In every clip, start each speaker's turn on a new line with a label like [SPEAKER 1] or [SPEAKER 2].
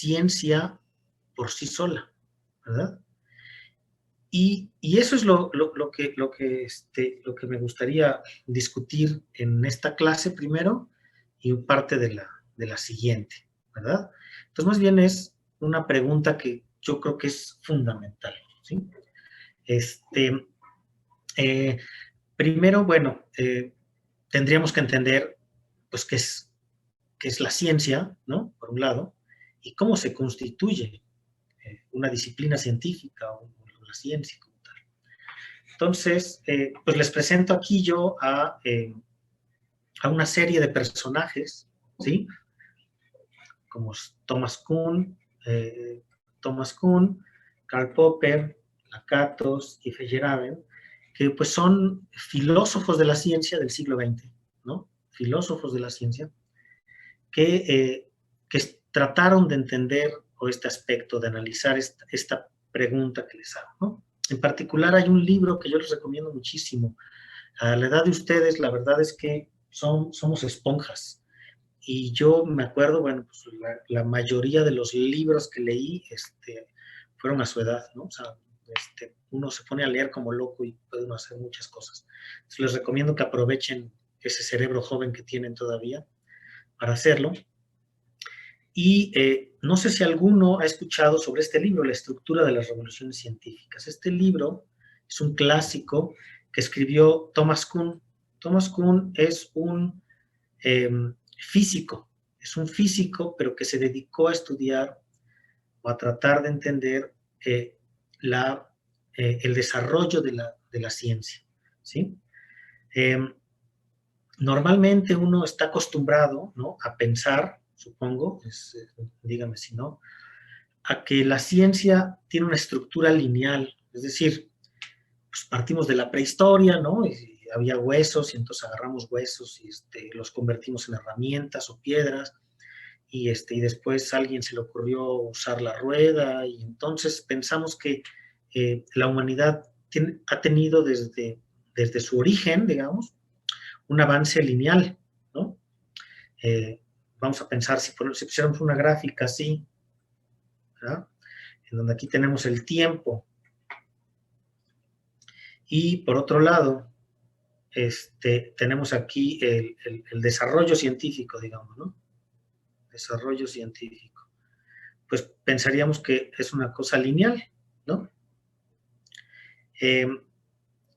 [SPEAKER 1] ciencia por sí sola, ¿verdad? Y eso es lo que me gustaría discutir en esta clase primero y parte de la siguiente, ¿verdad? Entonces, más bien es una pregunta que yo creo que es fundamental, ¿sí? Eh, Primero, bueno, tendríamos que entender, pues, qué es la ciencia, ¿no? Por un lado, y cómo se constituye una disciplina científica o la ciencia como tal. Entonces, pues les presento aquí yo a una serie de personajes, ¿sí? Como Thomas Kuhn, Karl Popper, Lakatos y Feyerabend, que pues son filósofos de la ciencia del siglo XX, ¿no? Filósofos de la ciencia que trataron de entender o este aspecto, de analizar esta pregunta que les hago, ¿no? En particular hay un libro que yo les recomiendo muchísimo. A la edad de ustedes, la verdad es que somos esponjas. Y yo me acuerdo, bueno, pues la mayoría de los libros que leí fueron a su edad, ¿no? O sea, uno se pone a leer como loco y puede uno hacer muchas cosas. Entonces les recomiendo que aprovechen ese cerebro joven que tienen todavía para hacerlo. Y no sé si alguno ha escuchado sobre este libro, La estructura de las revoluciones científicas. Este libro es un clásico que escribió Thomas Kuhn. Thomas Kuhn eh, físico, es un físico, pero que se dedicó a estudiar o a tratar de entender eh, el desarrollo de la ciencia, ¿sí? Eh, Normalmente uno está acostumbrado, ¿no?, a pensar, supongo, dígame si no, a que la ciencia tiene una estructura lineal, es decir, pues partimos de la prehistoria, ¿no? Y había huesos y entonces agarramos huesos y los convertimos en herramientas o piedras y después a alguien se le ocurrió usar la rueda y entonces pensamos que la humanidad ha tenido desde su origen, digamos, un avance lineal, ¿no? Eh, Vamos a pensar, si pusiéramos una gráfica así, ¿verdad?, en donde aquí tenemos el tiempo y por otro lado tenemos aquí el desarrollo científico, digamos, ¿no? Desarrollo científico. Pues pensaríamos que es una cosa lineal, ¿no?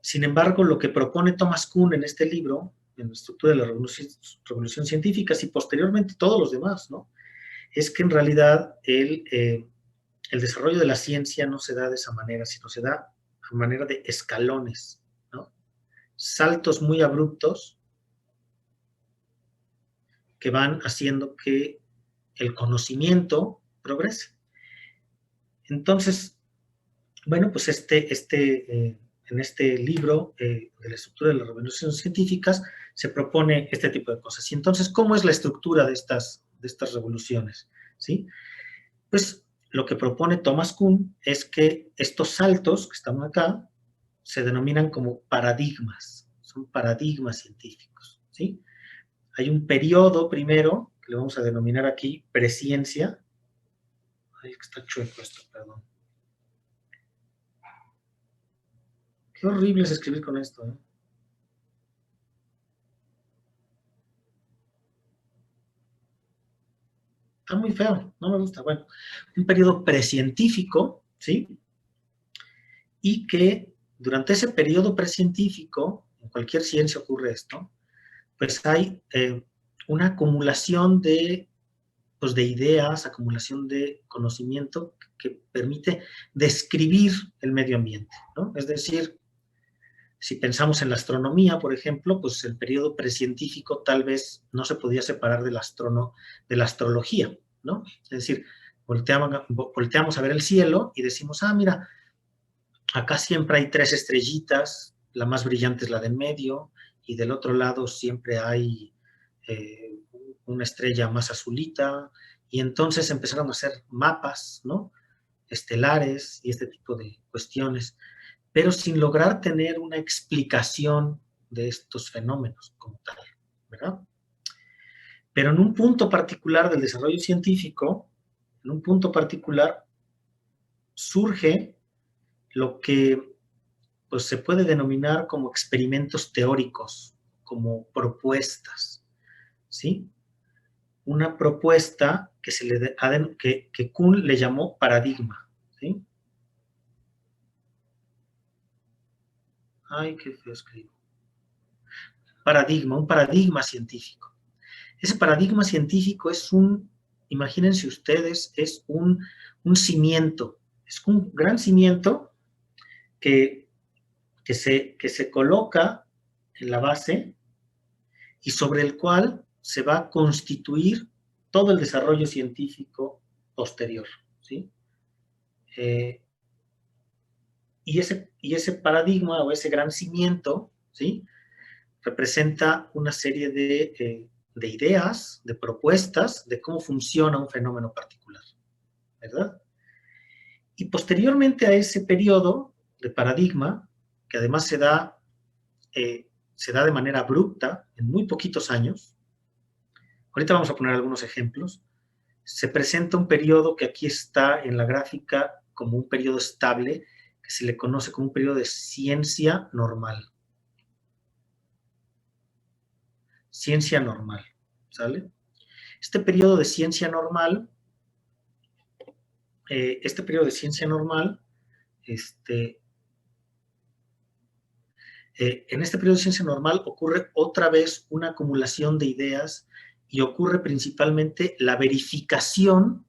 [SPEAKER 1] Sin embargo, lo que propone Thomas Kuhn en este libro, en la estructura de la revolución científica y posteriormente todos los demás, ¿no?, es que en realidad el desarrollo de la ciencia no se da de esa manera, sino se da a manera de escalones, ¿no? Saltos muy abruptos que van haciendo que el conocimiento progrese. Entonces, bueno, pues en este libro de la estructura de las revoluciones científicas se propone este tipo de cosas. Y entonces, ¿cómo es la estructura de estas revoluciones? ¿Sí? Pues lo que propone Thomas Kuhn es que estos saltos que están acá se denominan como paradigmas, son paradigmas científicos, ¿sí? Hay un periodo primero, que le vamos a denominar aquí presciencia. Ay, que está chueco esto, perdón. Qué horrible es escribir con esto, ¿eh? Está muy feo, no me gusta. Bueno, un periodo precientífico, ¿sí? Y que durante ese periodo precientífico, en cualquier ciencia ocurre esto, pues hay una acumulación pues de ideas, acumulación de conocimiento que permite describir el medio ambiente, ¿no? Es decir, si pensamos en la astronomía, por ejemplo, pues el periodo precientífico tal vez no se podía separar de la astrología, ¿no? Es decir, volteamos a ver el cielo y decimos, mira, acá siempre hay 3 estrellitas, la más brillante es la de en medio, y del otro lado siempre hay eh, una estrella más azulita, y entonces empezaron a hacer mapas, ¿no?, estelares y este tipo de cuestiones, pero sin lograr tener una explicación de estos fenómenos como tal, ¿verdad? Pero en un punto particular del desarrollo científico, en un punto particular, surge lo que pues, se puede denominar como experimentos teóricos, como propuestas, ¿sí? Una propuesta que, que Kuhn le llamó paradigma, ¿sí? Ay, qué feo escribo. Paradigma, un paradigma científico. Ese paradigma científico es imagínense ustedes, es un cimiento, es un gran cimiento que se coloca en la base y sobre el cual se va a constituir todo el desarrollo científico posterior, ¿sí? Y ese paradigma o ese gran cimiento, ¿sí? Representa una serie de ideas, de propuestas de cómo funciona un fenómeno particular, ¿verdad? Y posteriormente a ese periodo de paradigma, que además se da de manera abrupta en muy poquitos años, ahorita vamos a poner algunos ejemplos, se presenta un periodo que aquí está en la gráfica como un periodo estable, que se le conoce como un periodo de ciencia normal. Ciencia normal, ¿sale? Este periodo de ciencia normal, en este periodo de ciencia normal ocurre otra vez una acumulación de ideas y ocurre principalmente la verificación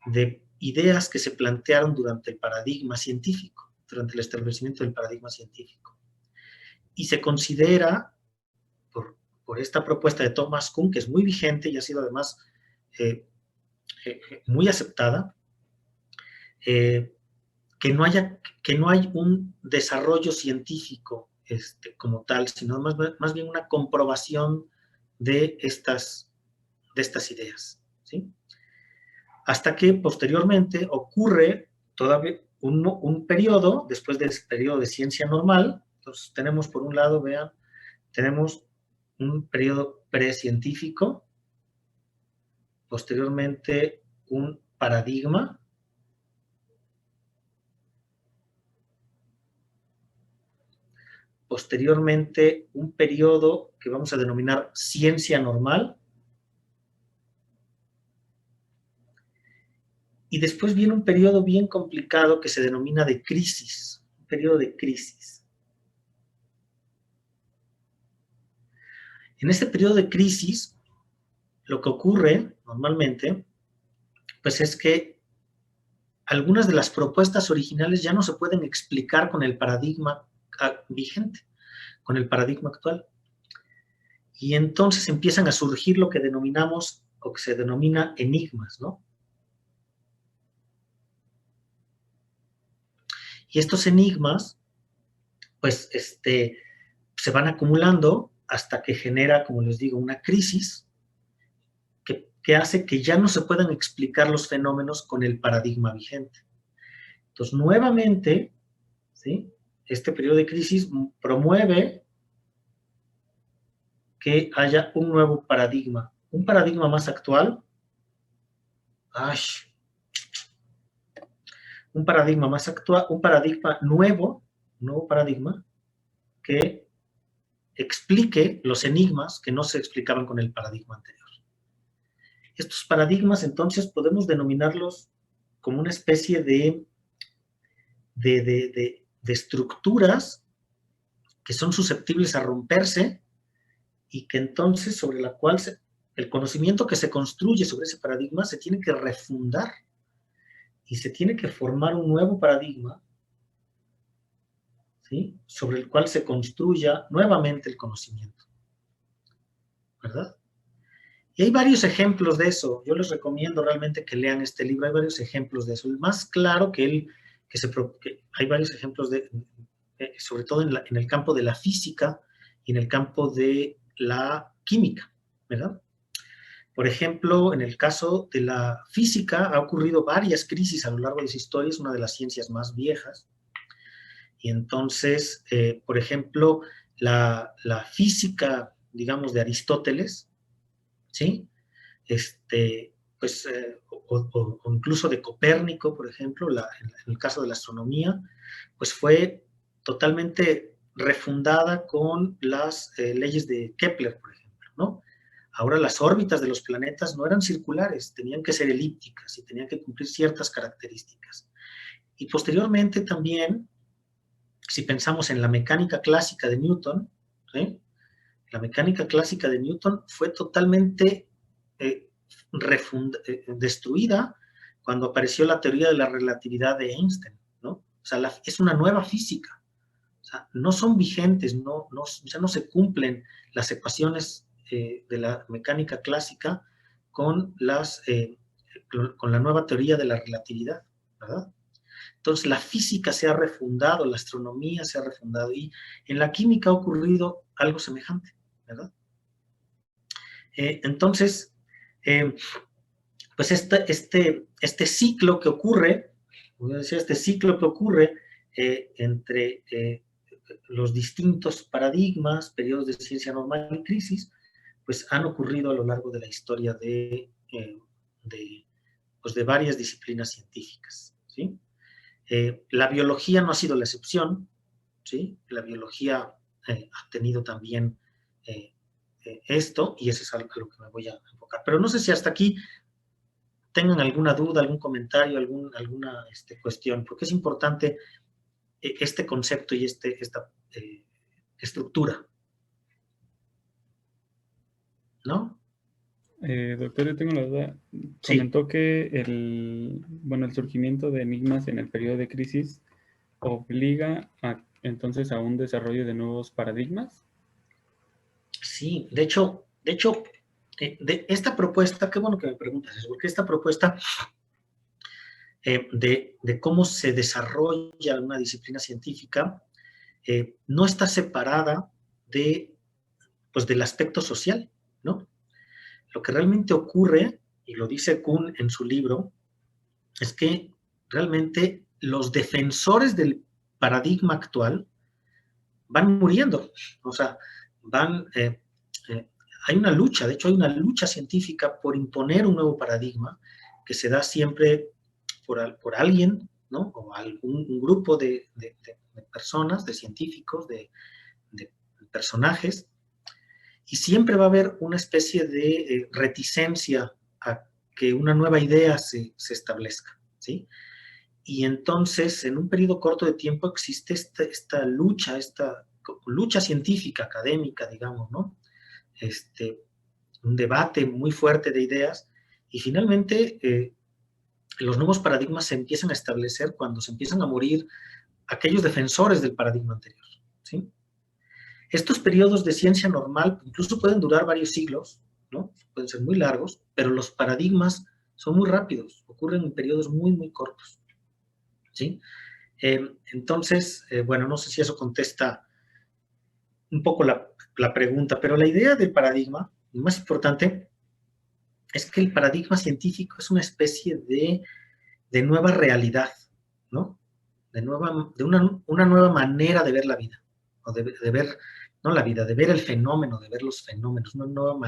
[SPEAKER 1] de ideas que se plantearon durante el paradigma científico, durante el establecimiento del paradigma científico. Y se considera, por esta propuesta de Thomas Kuhn, que es muy vigente y ha sido además muy aceptada, que no hay un desarrollo científico como tal, sino más bien una comprobación de estas ideas, ¿sí? Hasta que posteriormente ocurre todavía un periodo, después del periodo de ciencia normal. Entonces tenemos por un lado, vean, tenemos un periodo precientífico, posteriormente un paradigma, posteriormente un periodo que vamos a denominar ciencia normal, y después viene un periodo bien complicado que se denomina de crisis, un periodo de crisis. En este periodo de crisis, lo que ocurre normalmente, pues es que algunas de las propuestas originales ya no se pueden explicar con el paradigma vigente, con el paradigma actual. Y entonces empiezan a surgir lo que denominamos o que se denomina enigmas, ¿no? Y estos enigmas, pues, se van acumulando hasta que genera, como les digo, una crisis que hace que ya no se puedan explicar los fenómenos con el paradigma vigente. Entonces, nuevamente, ¿sí? Este periodo de crisis promueve que haya un nuevo paradigma, un paradigma más actual, un paradigma más actual, un paradigma nuevo, un nuevo paradigma que explique los enigmas que no se explicaban con el paradigma anterior. Estos paradigmas, entonces, podemos denominarlos como una especie de estructuras que son susceptibles a romperse y que entonces sobre la cual el conocimiento que se construye sobre ese paradigma se tiene que refundar y se tiene que formar un nuevo paradigma, ¿sí? Sobre el cual se construya nuevamente el conocimiento, ¿verdad? Y hay varios ejemplos de eso. Yo les recomiendo realmente que lean este libro. Hay varios ejemplos de eso. El más claro que hay varios ejemplos sobre todo en el campo de la física y en el campo de la química, ¿verdad? Por ejemplo, en el caso de la física ha ocurrido varias crisis a lo largo de su historia, es una de las ciencias más viejas. Y entonces, por ejemplo, la física, digamos, de Aristóteles, ¿sí? pues, o incluso de Copérnico, por ejemplo, en el caso de la astronomía, pues fue totalmente refundada con las leyes de Kepler, por ejemplo, ¿no? Ahora las órbitas de los planetas no eran circulares, tenían que ser elípticas y tenían que cumplir ciertas características. Y posteriormente también, si pensamos en la mecánica clásica de Newton, ¿sí? La mecánica clásica de Newton fue totalmente eh, destruida cuando apareció la teoría de la relatividad de Einstein, ¿no? O sea, es una nueva física. O sea, no son vigentes, ya no se cumplen las ecuaciones de la mecánica clásica con, con la nueva teoría de la relatividad, ¿verdad? Entonces la física se ha refundado, la astronomía se ha refundado y en la química ha ocurrido algo semejante, ¿verdad? Entonces, pues este ciclo que ocurre, este ciclo que ocurre entre los distintos paradigmas, periodos de ciencia normal y crisis, pues han ocurrido a lo largo de la historia pues de varias disciplinas científicas, ¿sí? La biología no ha sido la excepción, ¿sí? La biología ha tenido también esto, y eso es a lo que me voy a enfocar. Pero no sé si hasta aquí tengan alguna duda, algún comentario, alguna cuestión, porque es importante este concepto y esta estructura, ¿no?
[SPEAKER 2] Doctor, yo tengo la duda.
[SPEAKER 1] Sí.
[SPEAKER 2] Comentó que bueno, el surgimiento de enigmas en el periodo de crisis obliga entonces a un desarrollo de nuevos paradigmas.
[SPEAKER 1] Sí, de hecho, de esta propuesta, qué bueno que me preguntas eso, porque esta propuesta de cómo se desarrolla una disciplina científica no está separada pues, del aspecto social, ¿no? Lo que realmente ocurre, y lo dice Kuhn en su libro, es que realmente los defensores del paradigma actual van muriendo, o sea, eh, hay una lucha, de hecho hay una lucha científica por imponer un nuevo paradigma que se da siempre por alguien, ¿no? O algún un grupo de personas, de científicos, de personajes, y siempre va a haber una especie de reticencia a que una nueva idea se establezca, ¿sí? Y entonces, en un periodo corto de tiempo existe esta lucha científica, académica, digamos, ¿no? Un debate muy fuerte de ideas, y finalmente los nuevos paradigmas se empiezan a establecer cuando se empiezan a morir aquellos defensores del paradigma anterior, ¿sí? Estos periodos de ciencia normal incluso pueden durar varios siglos, ¿no? Pueden ser muy largos, pero los paradigmas son muy rápidos, ocurren en periodos muy, muy cortos, ¿sí? Entonces, bueno, no sé si eso contesta un poco la pregunta, pero la idea del paradigma, lo más importante, es que el paradigma científico es una especie de nueva realidad, ¿no? De una nueva manera de ver la vida, o de ver, no la vida, de ver el fenómeno, de ver los fenómenos, una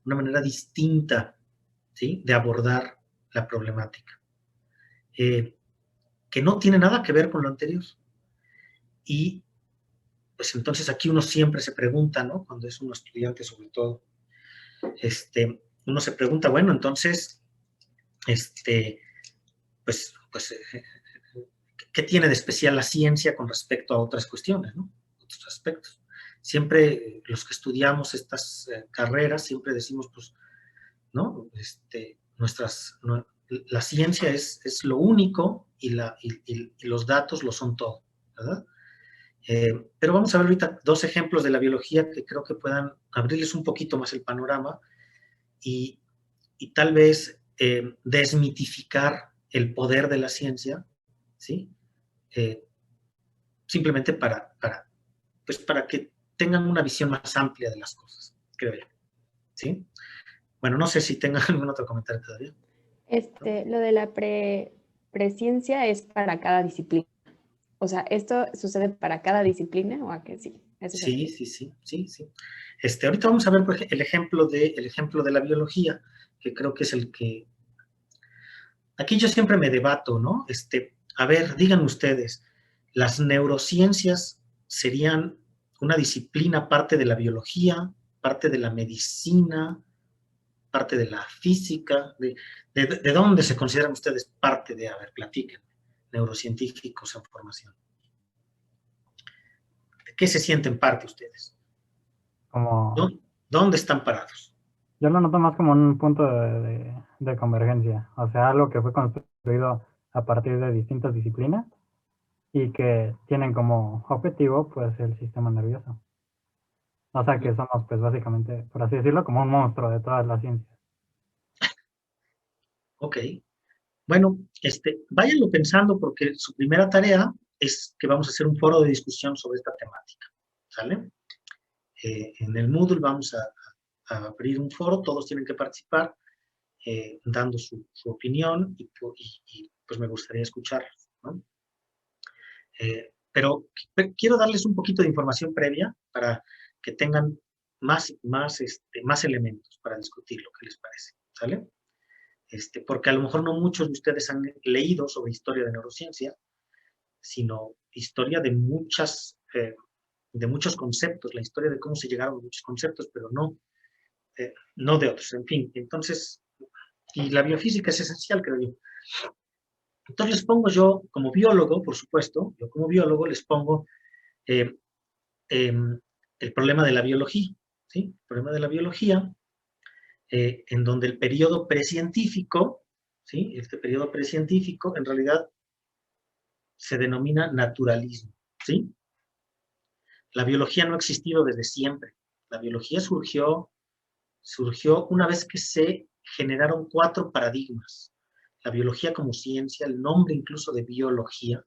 [SPEAKER 1] manera distinta, ¿sí? De abordar la problemática, que no tiene nada que ver con lo anterior. Y pues entonces aquí uno siempre se pregunta, ¿no? Cuando es un estudiante sobre todo, uno se pregunta, bueno, entonces, pues ¿qué tiene de especial la ciencia con respecto a otras cuestiones, ¿no? Otros aspectos. Siempre los que estudiamos estas carreras, siempre decimos, pues, ¿no? La ciencia es lo único y los datos lo son todo, ¿verdad? Pero vamos a ver ahorita dos ejemplos de la biología que creo que puedan abrirles un poquito más el panorama y, y tal vez desmitificar el poder de la ciencia, ¿sí? Simplemente pues para que tengan una visión más amplia de las cosas, creo yo, ¿sí? Bueno, no sé si tengan algún otro comentario todavía, ¿no?
[SPEAKER 3] Lo de la presciencia es para cada disciplina. O sea, ¿esto sucede para cada disciplina o a qué sí? Ese es
[SPEAKER 1] Sí, sí, sí, sí, sí. Ahorita vamos a ver por ejemplo, el ejemplo de la biología, que creo que es el que... Aquí yo siempre me debato, ¿no? A ver, digan ustedes, ¿las neurociencias serían una disciplina parte de la biología, parte de la medicina, parte de la física? ¿De dónde se consideran ustedes parte de? A ver, platiquen, neurocientíficos en formación. ¿De qué se sienten parte ustedes?
[SPEAKER 4] Como,
[SPEAKER 1] ¿Dónde están parados?
[SPEAKER 4] yo lo noto más como un punto de convergencia, o sea, algo que fue construido a partir de distintas disciplinas y que tienen como objetivo, pues, el sistema nervioso. O sea, que somos, pues, básicamente, por así decirlo, como un monstruo de todas las ciencias.
[SPEAKER 1] Ok. Bueno, váyanlo pensando porque su primera tarea es que vamos a hacer un foro de discusión sobre esta temática, ¿sale? En el Moodle vamos a abrir un foro, todos tienen que participar dando su opinión y pues me gustaría escucharlos, ¿no? Pero quiero darles un poquito de información previa para que tengan más elementos para discutir lo que les parece, ¿sale? Porque a lo mejor no muchos de ustedes han leído sobre historia de neurociencia, sino historia de muchos conceptos, la historia de cómo se llegaron a muchos conceptos, pero no de otros, en fin. Entonces, y la biofísica es esencial, creo yo. Entonces les pongo yo, como biólogo, por supuesto, yo como biólogo les pongo eh, el problema de la biología, ¿sí? El problema de la biología, en donde el periodo precientífico, ¿sí? Este periodo precientífico, en realidad, se denomina naturalismo, ¿sí? La biología no ha existido desde siempre. La biología surgió una vez que se generaron 4 paradigmas. La biología como ciencia, el nombre incluso de biología,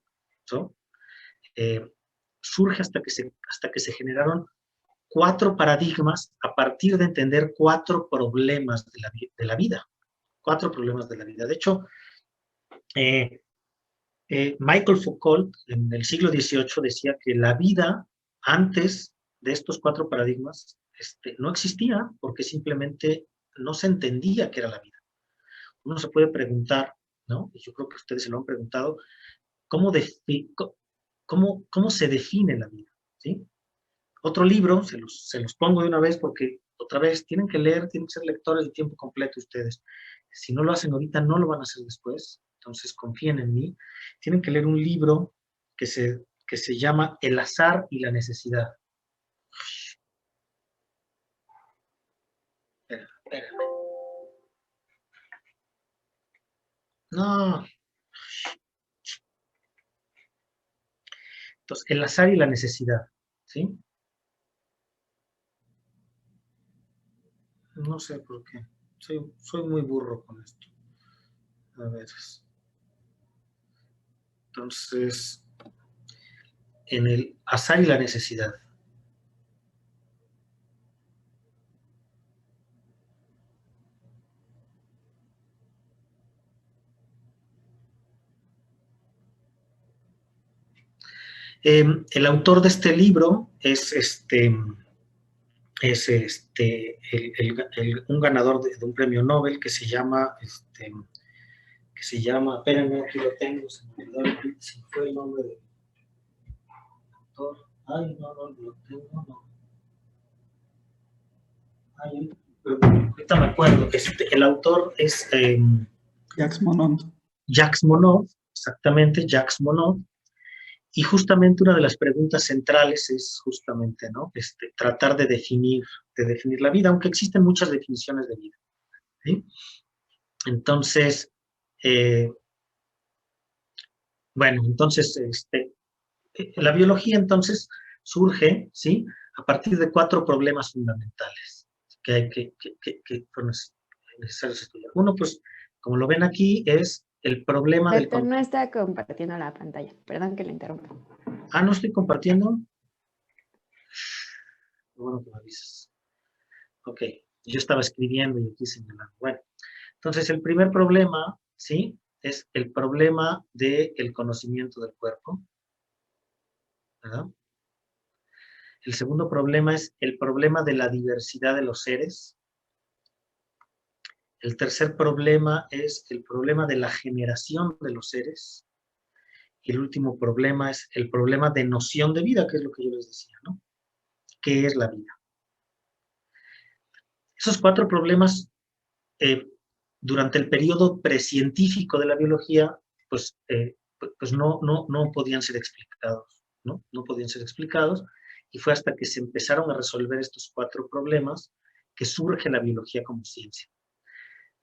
[SPEAKER 1] ¿no? Surge hasta que se generaron 4 paradigmas a partir de entender 4 problemas de la vida. 4 problemas de la vida. De hecho, Michael Foucault en el siglo XVIII decía que la vida antes de estos 4 paradigmas no existía porque simplemente no se entendía qué era la vida. Uno se puede preguntar, ¿no? Y yo creo que ustedes se lo han preguntado, ¿cómo se define la vida? ¿Sí? Otro libro, se los pongo de una vez porque otra vez tienen que leer, tienen que ser lectores de tiempo completo ustedes. Si no lo hacen ahorita, no lo van a hacer después. Entonces, confíen en mí. Tienen que leer un libro que se llama El azar y la necesidad. Espérame. No. Entonces, el azar y la necesidad, ¿sí? No sé por qué. Soy muy burro con esto. A ver. Entonces, en el azar y la necesidad. El autor de este libro es un ganador de un premio Nobel que se llama, espérenme, aquí lo tengo, se me olvidó, si fue el nombre del autor. Ay, no lo tengo, no. Ay, ahorita me acuerdo. El autor es
[SPEAKER 5] Jacques Monod.
[SPEAKER 1] Jacques Monod, exactamente, Jacques Monod. Y justamente una de las preguntas centrales es justamente, ¿no? Tratar de definir la vida, aunque existen muchas definiciones de vida, ¿sí? Entonces, bueno, entonces, la biología entonces surge, ¿sí? A partir de 4 problemas fundamentales que fueron necesarios estudiar. Uno, pues, como lo ven aquí, es el problema del...
[SPEAKER 3] Doctor, no está compartiendo la pantalla. Perdón que le interrumpa.
[SPEAKER 1] Ah, ¿no estoy compartiendo? Bueno, que me avisas. Ok, yo estaba escribiendo y aquí señalando. Bueno, entonces el primer problema, ¿sí? Es el problema del conocimiento del cuerpo, ¿verdad? El segundo problema es el problema de la diversidad de los seres. El tercer problema es el problema de la generación de los seres. Y el último problema es el problema de noción de vida, que es lo que yo les decía, ¿no? ¿Qué es la vida? Esos 4 problemas, durante el periodo precientífico de la biología, pues no podían ser explicados, ¿no? No podían ser explicados, y fue hasta que se empezaron a resolver estos 4 problemas que surge la biología como ciencia.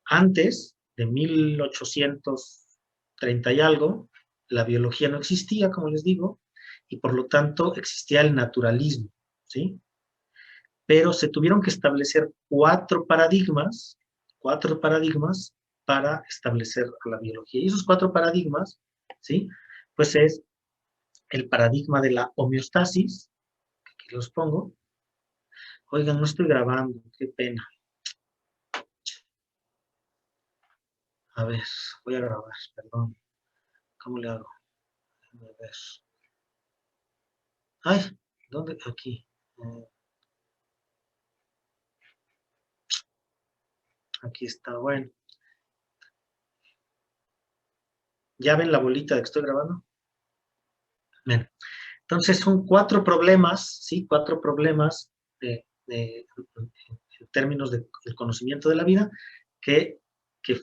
[SPEAKER 1] Antes de 1830 y algo, la biología no existía, como les digo, y por lo tanto existía el naturalismo, ¿sí? Pero se tuvieron que establecer 4 paradigmas para establecer la biología. Y esos 4 paradigmas, ¿sí? Pues es el paradigma de la homeostasis, que aquí los pongo. Oigan, no estoy grabando, qué pena. A ver, voy a grabar, perdón. ¿Cómo le hago? Déjame ver. Ay, ¿dónde? Aquí. Aquí está, bueno. ¿Ya ven la bolita de que estoy grabando? Bien. Entonces son 4 problemas, ¿sí? 4 problemas en términos del conocimiento de la vida que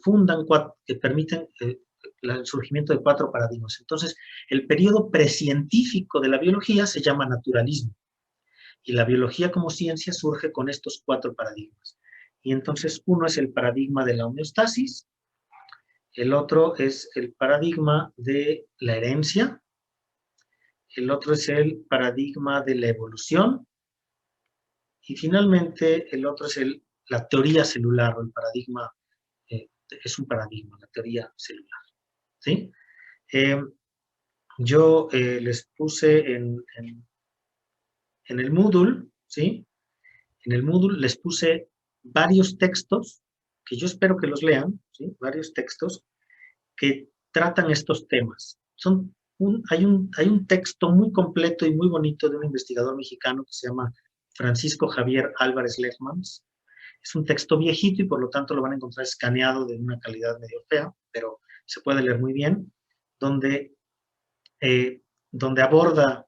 [SPEAKER 1] fundan, que permiten el surgimiento de 4 paradigmas. Entonces, el periodo precientífico de la biología se llama naturalismo. Y la biología como ciencia surge con estos 4 paradigmas. Y entonces uno es el paradigma de la homeostasis, el otro es el paradigma de la herencia, el otro es el paradigma de la evolución, y finalmente el otro es la teoría celular, o el paradigma, es un paradigma, la teoría celular, ¿sí? Yo les puse en el Moodle, ¿sí? En el Moodle les puse varios textos, que yo espero que los lean, ¿sí? Varios textos que tratan estos temas. Hay un texto muy completo y muy bonito de un investigador mexicano que se llama Francisco Javier Álvarez Lehmanns. Es un texto viejito y por lo tanto lo van a encontrar escaneado de una calidad medio fea, pero se puede leer muy bien, donde aborda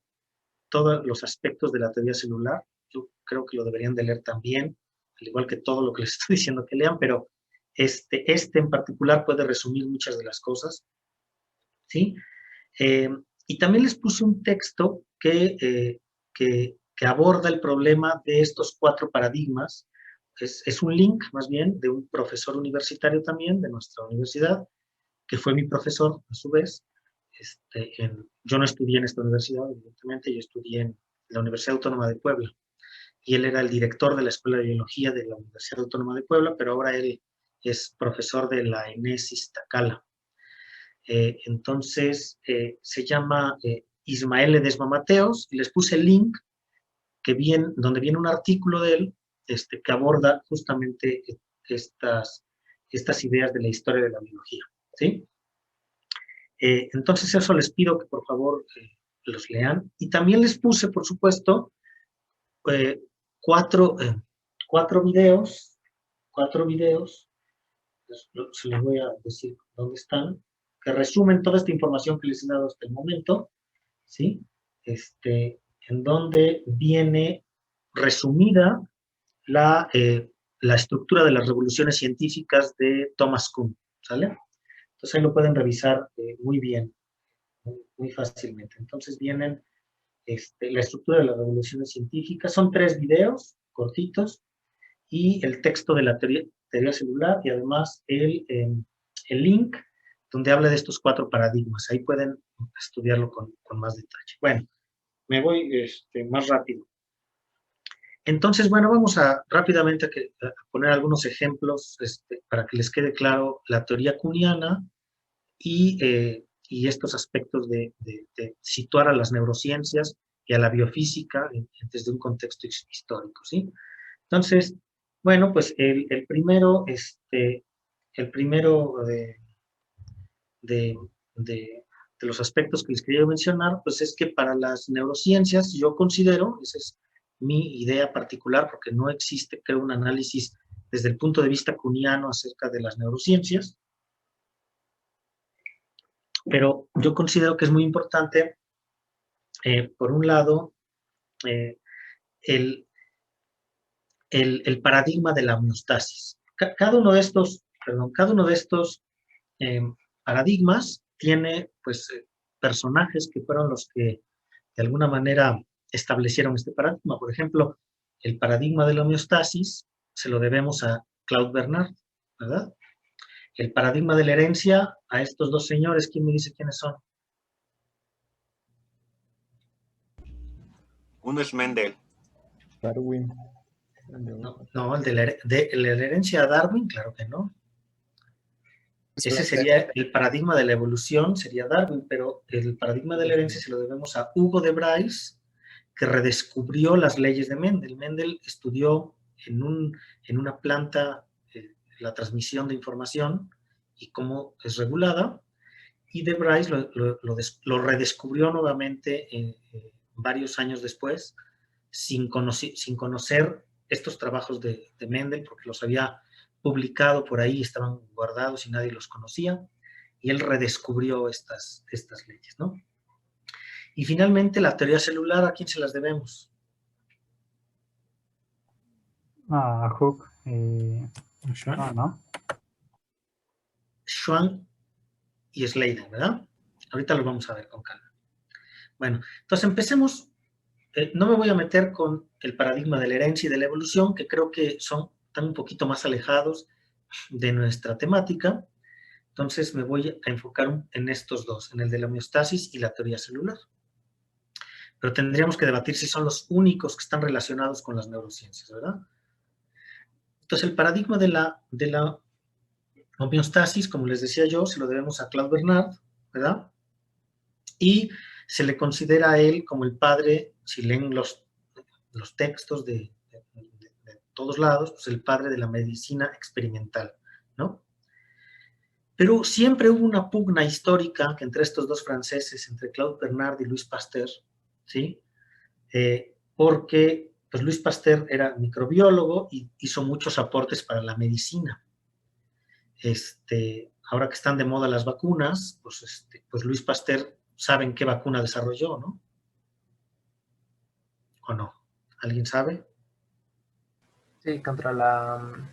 [SPEAKER 1] todos los aspectos de la teoría celular. Yo creo que lo deberían de leer también, al igual que todo lo que les estoy diciendo que lean, pero este en particular puede resumir muchas de las cosas, ¿sí? Y también les puse un texto que aborda el problema de estos 4 paradigmas. Es un link, más bien, de un profesor universitario también, de nuestra universidad, que fue mi profesor, a su vez. Yo no estudié en esta universidad, evidentemente, yo estudié en la Universidad Autónoma de Puebla. Y él era el director de la Escuela de Biología de la Universidad Autónoma de Puebla, pero ahora él es profesor de la ENES Iztacala. Entonces, se llama Ismael Ledesma Mateos, y les puse el link donde viene un artículo de él que aborda justamente estas ideas de la historia de la biología, ¿sí? Entonces, eso les pido que por favor los lean. Y también les puse, por supuesto, 4 videos, se les voy a decir dónde están, que resumen toda esta información que les he dado hasta el momento, ¿sí? En donde viene resumida la estructura de las revoluciones científicas de Thomas Kuhn, ¿sale? Entonces ahí lo pueden revisar muy bien, muy fácilmente. Entonces vienen la estructura de las revoluciones científicas, son 3 videos cortitos, y el texto de la teoría celular, y además el link donde habla de estos 4 paradigmas. Ahí pueden estudiarlo con más detalle. Bueno, me voy más rápido. Entonces, bueno, vamos rápidamente a poner algunos ejemplos para que les quede claro la teoría kuhniana y estos aspectos de situar a las neurociencias y a la biofísica desde un contexto histórico, ¿sí? Entonces, bueno, pues el primero de los aspectos que les quería mencionar, pues es que para las neurociencias yo considero, esa es mi idea particular, porque no existe, creo, un análisis desde el punto de vista kuhniano acerca de las neurociencias, pero yo considero que es muy importante, por un lado, el paradigma de la homeostasis. Cada uno de estos paradigmas tiene, pues, personajes que fueron los que de alguna manera establecieron este paradigma. Por ejemplo, el paradigma de la homeostasis se lo debemos a Claude Bernard, ¿verdad? El paradigma de la herencia a estos dos señores, ¿quién me dice quiénes son?
[SPEAKER 6] Uno es Mendel.
[SPEAKER 7] Darwin.
[SPEAKER 1] No, el de la herencia a Darwin, claro que no. Ese sería el paradigma de la evolución, sería Darwin, pero el paradigma de la herencia se lo debemos a Hugo de Bryce, que redescubrió las leyes de Mendel. Mendel estudió en una planta la transmisión de información y cómo es regulada, y de Bryce lo redescubrió nuevamente varios años después, sin conocer estos trabajos de Mendel, porque los había publicado por ahí, estaban guardados y nadie los conocía, y él redescubrió estas leyes, ¿no? Y finalmente, la teoría celular, ¿a quién se las debemos?
[SPEAKER 4] A Hooke y...
[SPEAKER 1] Schwann.
[SPEAKER 4] ¿no?
[SPEAKER 1] Schwann y Sladen, ¿verdad? Ahorita lo vamos a ver con calma. Bueno, entonces empecemos. No me voy a meter con el paradigma de la herencia y de la evolución, que creo que están un poquito más alejados de nuestra temática. Entonces me voy a enfocar en estos dos, en el de la homeostasis y la teoría celular. Pero tendríamos que debatir si son los únicos que están relacionados con las neurociencias, ¿verdad? Entonces el paradigma de la homeostasis, como les decía yo, se lo debemos a Claude Bernard, ¿verdad? Y se le considera a él como el padre, si leen los textos de todos lados, pues el padre de la medicina experimental, ¿no? Pero siempre hubo una pugna histórica entre estos dos franceses, entre Claude Bernard y Louis Pasteur, ¿sí? Porque pues Louis Pasteur era microbiólogo y hizo muchos aportes para la medicina. Ahora que están de moda las vacunas, pues Louis Pasteur, ¿saben qué vacuna desarrolló, no? ¿O no? ¿Alguien sabe?
[SPEAKER 8] Sí, contra la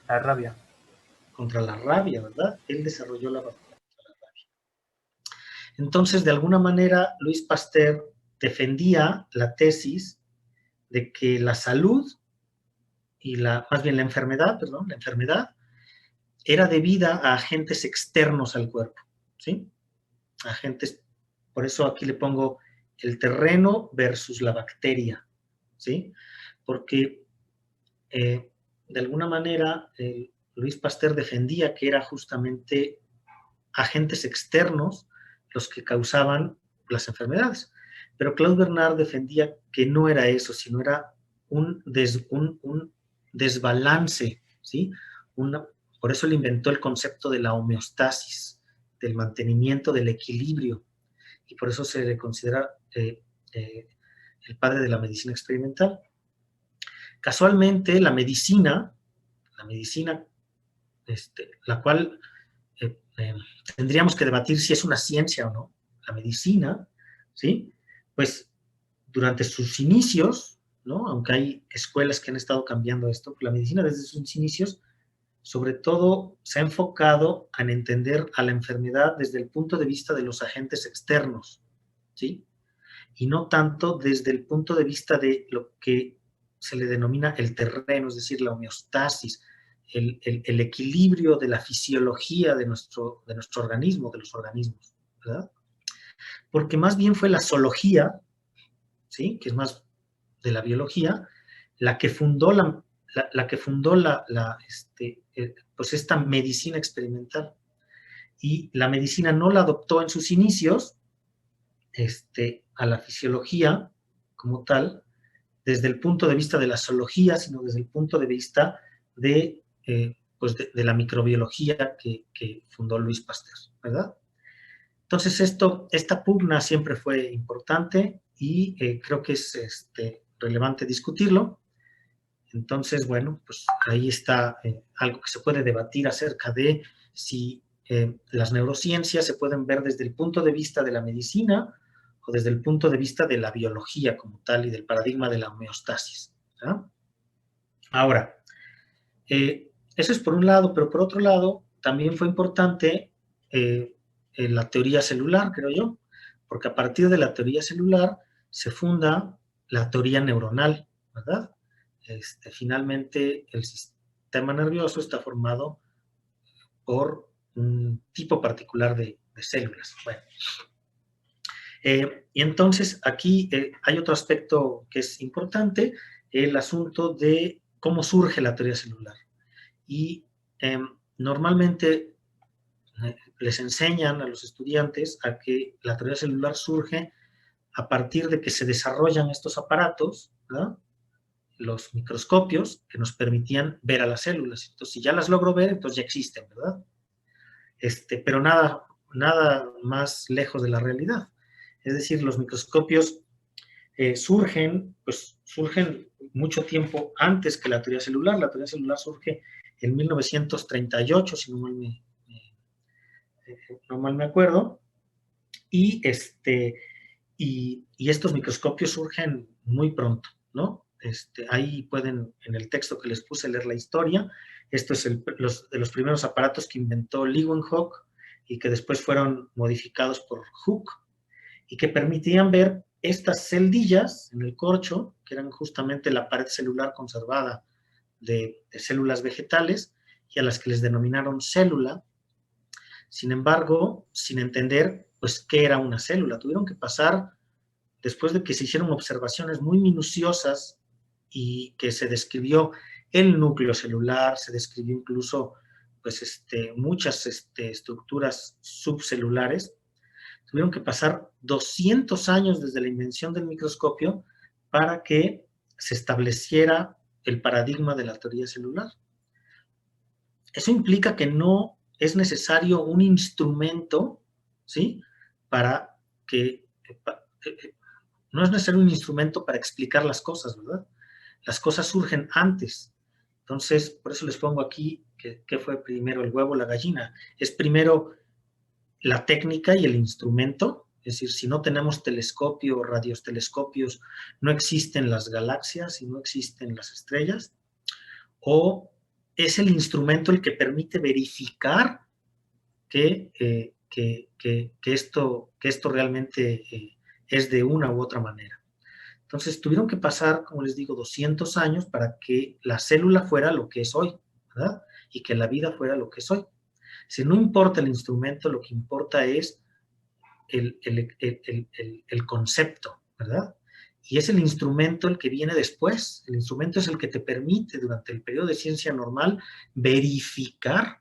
[SPEAKER 8] rabia.
[SPEAKER 1] Contra la rabia, ¿verdad? Él desarrolló la vacuna contra la rabia. Entonces, de alguna manera, Louis Pasteur defendía la tesis de que la salud y más bien la enfermedad era debida a agentes externos al cuerpo, ¿sí? Agentes, por eso aquí le pongo el terreno versus la bacteria, ¿sí? Porque de alguna manera Louis Pasteur defendía que era justamente agentes externos los que causaban las enfermedades. Pero Claude Bernard defendía que no era eso, sino era un desbalance, ¿sí? Por eso él inventó el concepto de la homeostasis, del mantenimiento del equilibrio, y por eso se le considera el padre de la medicina experimental. Casualmente, la medicina, la cual tendríamos que debatir si es una ciencia o no, la medicina, ¿sí? Pues durante sus inicios, ¿no? Aunque hay escuelas que han estado cambiando esto, la medicina desde sus inicios, sobre todo, se ha enfocado en entender a la enfermedad desde el punto de vista de los agentes externos, ¿sí? Y no tanto desde el punto de vista de lo que se le denomina el terreno, es decir, la homeostasis, el equilibrio de la fisiología de nuestro organismo, de los organismos, ¿verdad? Porque más bien fue la zoología, ¿sí? Que es más de la biología, la que fundó pues esta medicina experimental. Y la medicina no la adoptó en sus inicios a la fisiología como tal, desde el punto de vista de la zoología, sino desde el punto de vista de la microbiología que fundó Louis Pasteur, ¿verdad? Entonces esta pugna siempre fue importante y creo que es relevante discutirlo. Entonces, bueno, pues ahí está algo que se puede debatir acerca de si las neurociencias se pueden ver desde el punto de vista de la medicina o desde el punto de vista de la biología como tal y del paradigma de la homeostasis, ¿verdad? Ahora, eso es por un lado, pero por otro lado, también fue importante la teoría celular, creo yo, porque a partir de la teoría celular se funda la teoría neuronal, ¿verdad? Finalmente, el sistema nervioso está formado por un tipo particular de células. Bueno. Y entonces aquí hay otro aspecto que es importante, el asunto de cómo surge la teoría celular. Y normalmente les enseñan a los estudiantes a que la teoría celular surge a partir de que se desarrollan estos aparatos, ¿verdad? Los microscopios que nos permitían ver a las células. Entonces, si ya las logro ver, entonces ya existen, ¿verdad? Pero nada más lejos de la realidad. Es decir, los microscopios surgen mucho tiempo antes que la teoría celular. La teoría celular surge en 1938, si no mal me acuerdo, y estos microscopios surgen muy pronto, ¿no? Ahí pueden, en el texto que les puse, leer la historia. Esto es de los primeros aparatos que inventó Leeuwenhoek y que después fueron modificados por Hooke y que permitían ver estas celdillas en el corcho, que eran justamente la pared celular conservada de células vegetales y a las que les denominaron célula. Sin embargo, sin entender, pues, qué era una célula. Tuvieron que pasar, después de que se hicieron observaciones muy minuciosas y que se describió el núcleo celular, se describió incluso, pues, muchas estructuras subcelulares. Tuvieron que pasar 200 años desde la invención del microscopio para que se estableciera el paradigma de la teoría celular. Eso implica que no es necesario un instrumento, ¿sí? No es necesario un instrumento para explicar las cosas, ¿verdad? Las cosas surgen antes. Entonces, por eso les pongo aquí ¿qué fue primero, el huevo o la gallina? Es primero la técnica y el instrumento, es decir, si no tenemos telescopio o radiotelescopios, no existen las galaxias y no existen las estrellas, o es el instrumento el que permite verificar que esto realmente es de una u otra manera. Entonces, tuvieron que pasar, como les digo, 200 años para que la célula fuera lo que es hoy, ¿verdad? Y que la vida fuera lo que es hoy. Si no importa el instrumento, lo que importa es el concepto, ¿verdad? Y es el instrumento el que viene después. El instrumento es el que te permite, durante el periodo de ciencia normal, verificar,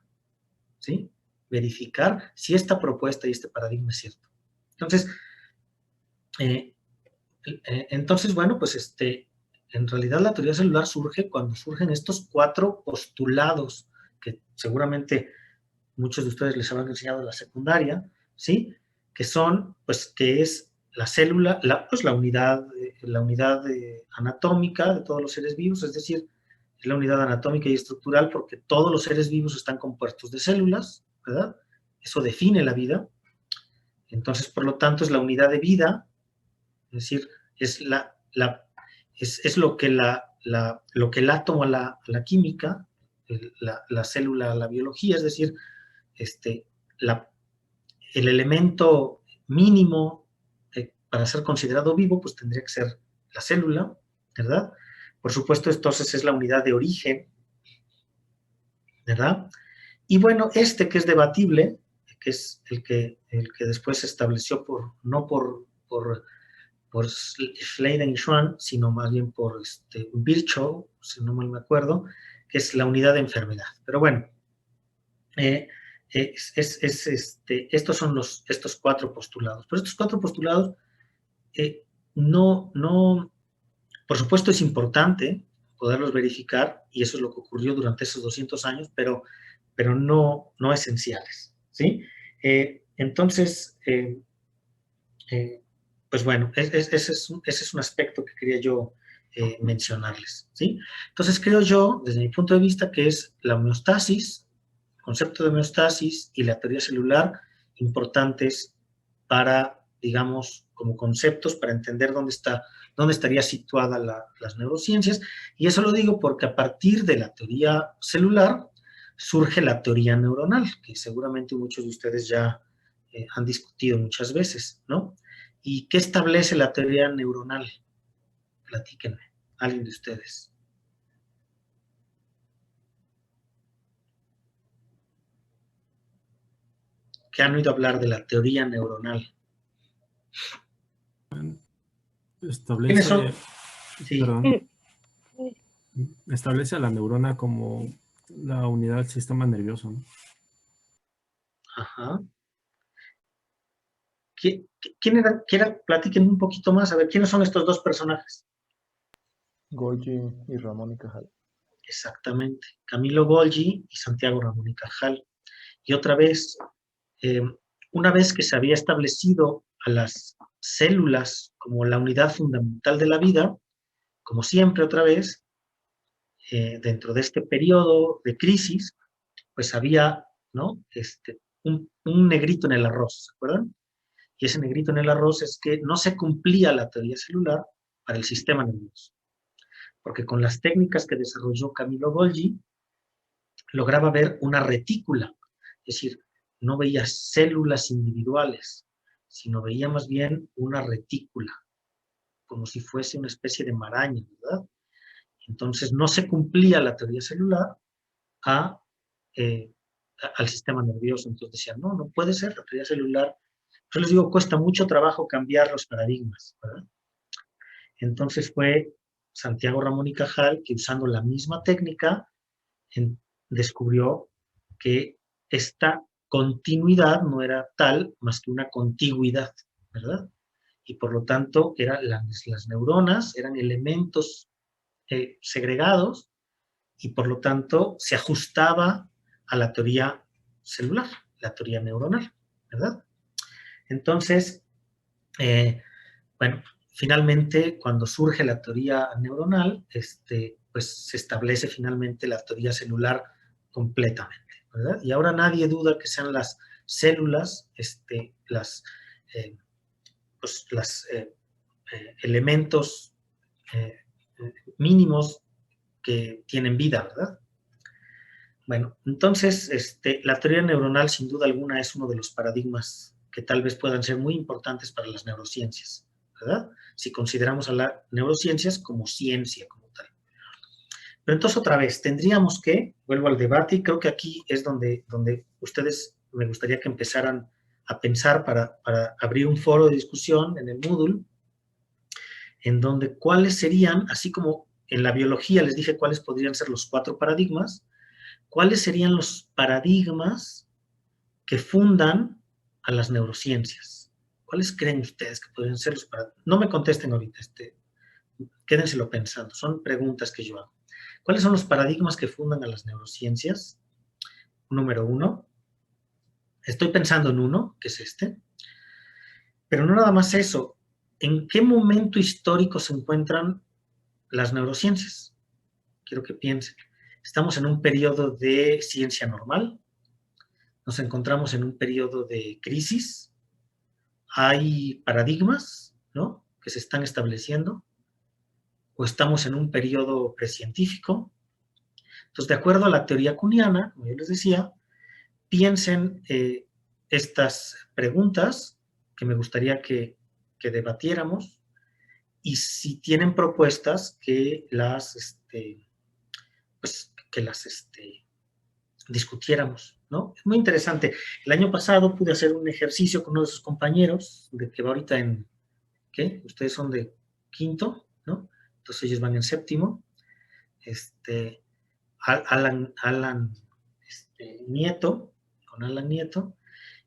[SPEAKER 1] ¿sí? Verificar si esta propuesta y este paradigma es cierto. Entonces, bueno, pues en realidad la teoría celular surge cuando surgen estos 4 postulados que seguramente muchos de ustedes les habrán enseñado en la secundaria, ¿sí? Que son, pues, que es la célula, la unidad anatómica de todos los seres vivos, es decir, es la unidad anatómica y estructural porque todos los seres vivos están compuestos de células, ¿verdad? Eso define la vida. Entonces, por lo tanto, es la unidad de vida, es decir, es lo que el átomo a la química, la célula a la biología, es decir, el elemento mínimo para ser considerado vivo, pues tendría que ser la célula, ¿verdad? Por supuesto, entonces es la unidad de origen, ¿verdad? Y bueno, que es debatible, que es el que después se estableció no por Schleiden y Schwann, sino más bien por Virchow, si no mal me acuerdo, que es la unidad de enfermedad. Pero bueno, estos son estos 4 postulados. Pero estos 4 postulados por supuesto es importante poderlos verificar, y eso es lo que ocurrió durante esos 200 años, pero no esenciales, ¿sí? Entonces, pues bueno, ese es un aspecto que quería yo mencionarles, ¿sí? Entonces creo yo, desde mi punto de vista, que es la homeostasis, el concepto de homeostasis y la teoría celular importantes para, digamos, como conceptos para entender dónde estaría situada las neurociencias. Y eso lo digo porque a partir de la teoría celular surge la teoría neuronal, que seguramente muchos de ustedes ya han discutido muchas veces, ¿no? ¿Y qué establece la teoría neuronal? Platíquenme, alguien de ustedes. ¿Qué han oído hablar de la teoría neuronal? ¿Quiénes son?
[SPEAKER 6] Establece,
[SPEAKER 1] Sí,
[SPEAKER 6] perdón, establece a la neurona como la unidad del sistema nervioso, ¿no?
[SPEAKER 1] ajá. ¿Quién era? Platíquenme un poquito más, a ver, ¿quiénes son estos dos personajes?
[SPEAKER 7] Golgi y Ramón y Cajal.
[SPEAKER 1] Exactamente, Camilo Golgi y Santiago Ramón y Cajal. Y otra vez, una vez que se había establecido a las células como la unidad fundamental de la vida, como siempre otra vez, dentro de este periodo de crisis, pues había, ¿no? Un negrito en el arroz, ¿se acuerdan? Y ese negrito en el arroz es que no se cumplía la teoría celular para el sistema nervioso, porque con las técnicas que desarrolló Camilo Golgi, lograba ver una retícula, es decir, no veía células individuales, sino veía más bien una retícula, como si fuese una especie de maraña, ¿verdad? Entonces no se cumplía la teoría celular al sistema nervioso. Entonces decían, no puede ser la teoría celular. Yo les digo, cuesta mucho trabajo cambiar los paradigmas, ¿verdad? Entonces fue Santiago Ramón y Cajal que usando la misma técnica descubrió que esta continuidad no era tal más que una contigüidad, ¿verdad? Y por lo tanto las neuronas eran elementos segregados y por lo tanto se ajustaba a la teoría celular, la teoría neuronal, ¿verdad? Entonces, bueno, finalmente cuando surge la teoría neuronal, pues se establece finalmente la teoría celular completamente, ¿verdad? Y ahora nadie duda que sean las células, elementos mínimos que tienen vida, ¿verdad? Bueno, entonces, la teoría neuronal sin duda alguna es uno de los paradigmas que tal vez puedan ser muy importantes para las neurociencias, ¿verdad? Si consideramos a las neurociencias como ciencia, como tal. Pero entonces otra vez, tendríamos que, vuelvo al debate, y creo que aquí es donde ustedes me gustaría que empezaran a pensar para abrir un foro de discusión en el Moodle, en donde cuáles serían, así como en la biología les dije cuáles podrían ser los 4 paradigmas, cuáles serían los paradigmas que fundan a las neurociencias. ¿Cuáles creen ustedes que podrían ser los paradigmas? No me contesten ahorita, quédenselo pensando, son preguntas que yo hago. ¿Cuáles son los paradigmas que fundan a las neurociencias? Número 1. Estoy pensando en uno, que es pero no nada más eso. ¿En qué momento histórico se encuentran las neurociencias? Quiero que piensen. Estamos en un periodo de ciencia normal, nos encontramos en un periodo de crisis, hay paradigmas, ¿no?, que se están estableciendo, o estamos en un periodo precientífico. Entonces, de acuerdo a la teoría kuhniana, como yo les decía, piensen estas preguntas que me gustaría que debatiéramos, y si tienen propuestas que las discutiéramos, ¿no? Es muy interesante. El año pasado pude hacer un ejercicio con uno de sus compañeros, de que va ahorita en, ¿qué? Ustedes son de quinto, ¿no? Entonces ellos van en séptimo. Alan Nieto, con Alan Nieto,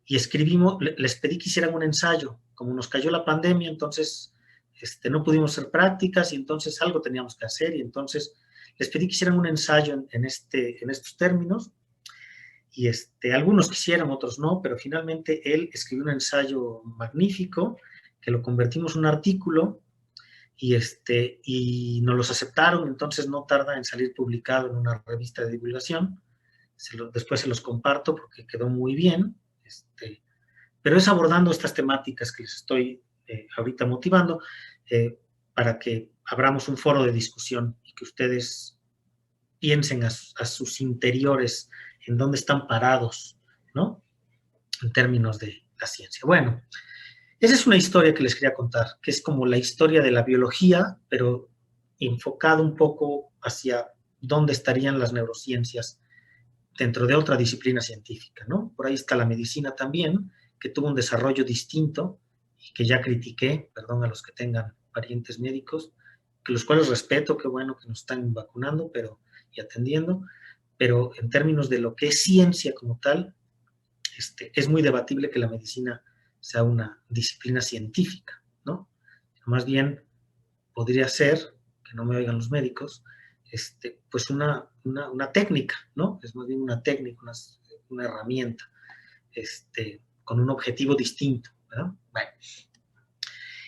[SPEAKER 1] y escribimos, les pedí que hicieran un ensayo. Como nos cayó la pandemia, entonces no pudimos hacer prácticas y entonces algo teníamos que hacer, y entonces les pedí que hicieran un ensayo en estos términos, y algunos quisieron, otros no, pero finalmente él escribió un ensayo magnífico que lo convertimos en un artículo, y nos los aceptaron, entonces no tarda en salir publicado en una revista de divulgación. Después se los comparto porque quedó muy bien, pero es abordando estas temáticas que les estoy ahorita motivando para que abramos un foro de discusión y que ustedes piensen a sus interiores en dónde están parados, ¿no? En términos de la ciencia. Bueno, esa es una historia que les quería contar, que es como la historia de la biología, pero enfocado un poco hacia dónde estarían las neurociencias dentro de otra disciplina científica, ¿no? Por ahí está la medicina también, que tuvo un desarrollo distinto y que ya critiqué, perdón a los que tengan parientes médicos, que los cuales respeto, qué bueno que nos están vacunando y atendiendo, pero en términos de lo que es ciencia como tal, es muy debatible que la medicina sea una disciplina científica, ¿no? Más bien podría ser, que no me oigan los médicos, pues una técnica, ¿no? Es más bien una técnica, una herramienta, con un objetivo distinto, ¿verdad? Bueno.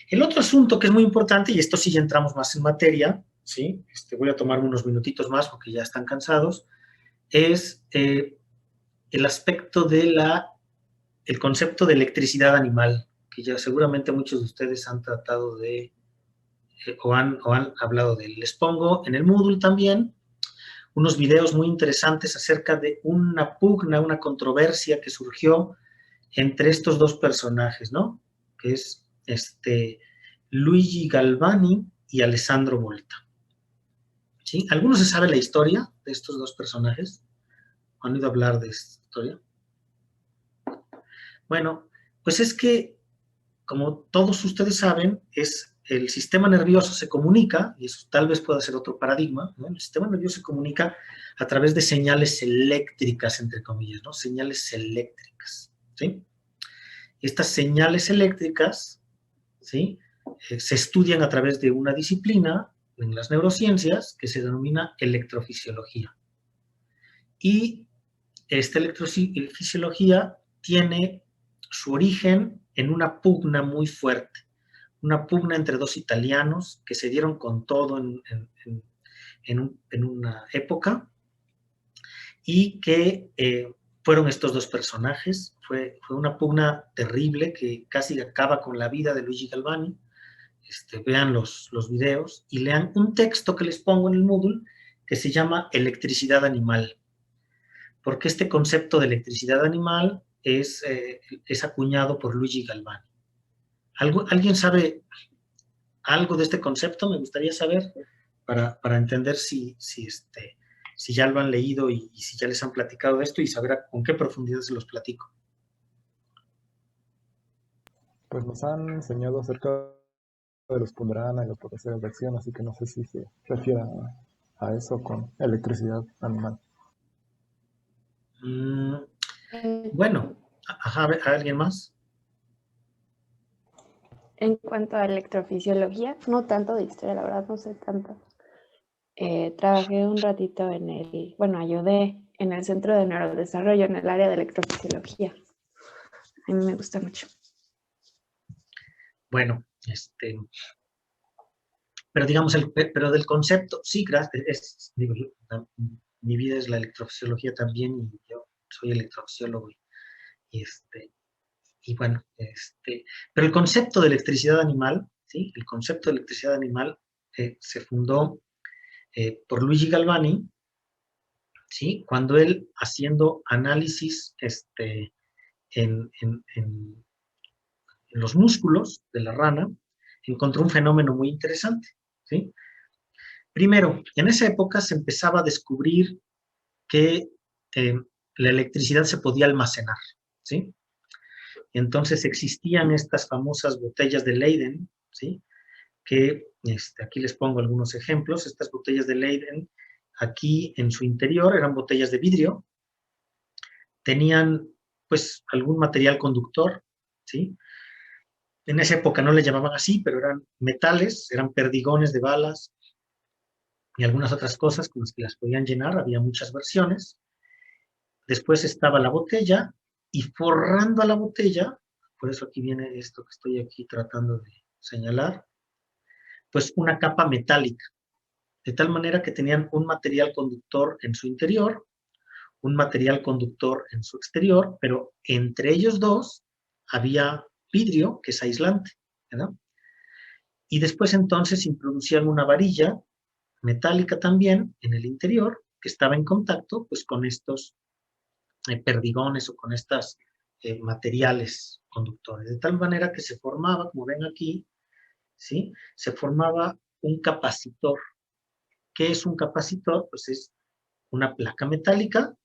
[SPEAKER 1] El otro asunto que es muy importante, y esto sí ya entramos más en materia, ¿sí? Voy a tomarme unos minutitos más porque ya están cansados, es el aspecto de el concepto de electricidad animal, que ya seguramente muchos de ustedes han tratado de, o han hablado de él. Les pongo en el Moodle también unos videos muy interesantes acerca de una pugna, una controversia que surgió entre estos dos personajes, ¿no? Que es Luigi Galvani y Alessandro Volta. ¿Sí? ¿Alguno se sabe la historia de estos dos personajes? ¿Han oído hablar de esta historia? Bueno, pues es que, como todos ustedes saben, el sistema nervioso se comunica, y eso tal vez pueda ser otro paradigma, ¿no? El sistema nervioso se comunica a través de señales eléctricas, entre comillas, ¿no? Señales eléctricas, ¿sí? Estas señales eléctricas, ¿sí? Se estudian a través de una disciplina en las neurociencias que se denomina electrofisiología. Y esta electrofisiología tiene su origen en una pugna muy fuerte, una pugna entre dos italianos que se dieron con todo en una época y que fueron estos dos personajes. Fue una pugna terrible que casi acaba con la vida de Luigi Galvani. Vean los videos y lean un texto que les pongo en el Moodle que se llama Electricidad Animal. Porque este concepto de electricidad animal es acuñado por Luigi Galvani. ¿Alguien sabe algo de este concepto? Me gustaría saber para entender si ya lo han leído y si ya les han platicado de esto y saber con qué profundidad se los platico.
[SPEAKER 7] Pues nos han enseñado acerca de los Pundrana y los potenciales de acción, así que no sé si se refiere a eso con electricidad animal.
[SPEAKER 1] Bueno, ajá, ¿alguien más?
[SPEAKER 3] En cuanto a electrofisiología, no tanto de historia, la verdad no sé tanto. Trabajé un ratito ayudé en el Centro de Neurodesarrollo en el área de electrofisiología. A mí me gusta mucho.
[SPEAKER 1] Bueno, pero digamos, pero del concepto, sí, gracias, mi vida es la electrofisiología también y yo soy electrofisiólogo y bueno, pero el concepto de electricidad animal, ¿sí? El concepto de electricidad animal se fundó por Luigi Galvani, ¿sí? Cuando él, haciendo análisis en los músculos de la rana, encontró un fenómeno muy interesante, ¿sí? Primero, en esa época se empezaba a descubrir que la electricidad se podía almacenar, ¿sí? Entonces existían estas famosas botellas de Leyden, ¿sí? Que aquí les pongo algunos ejemplos. Estas botellas de Leyden, aquí en su interior eran botellas de vidrio, tenían pues algún material conductor, ¿sí? En esa época no le llamaban así, pero eran metales, eran perdigones de balas y algunas otras cosas con las que las podían llenar, había muchas versiones. Después estaba la botella y forrando a la botella, por eso aquí viene esto que estoy aquí tratando de señalar, pues una capa metálica, de tal manera que tenían un material conductor en su interior, un material conductor en su exterior, pero entre ellos dos había vidrio, que es aislante, ¿verdad? Y después entonces introducían una varilla metálica también en el interior, que estaba en contacto pues con estos perdigones o con estos materiales conductores, de tal manera que se formaba, como ven aquí, ¿sí? Se formaba un capacitor. ¿Qué es un capacitor? Pues es una placa metálica,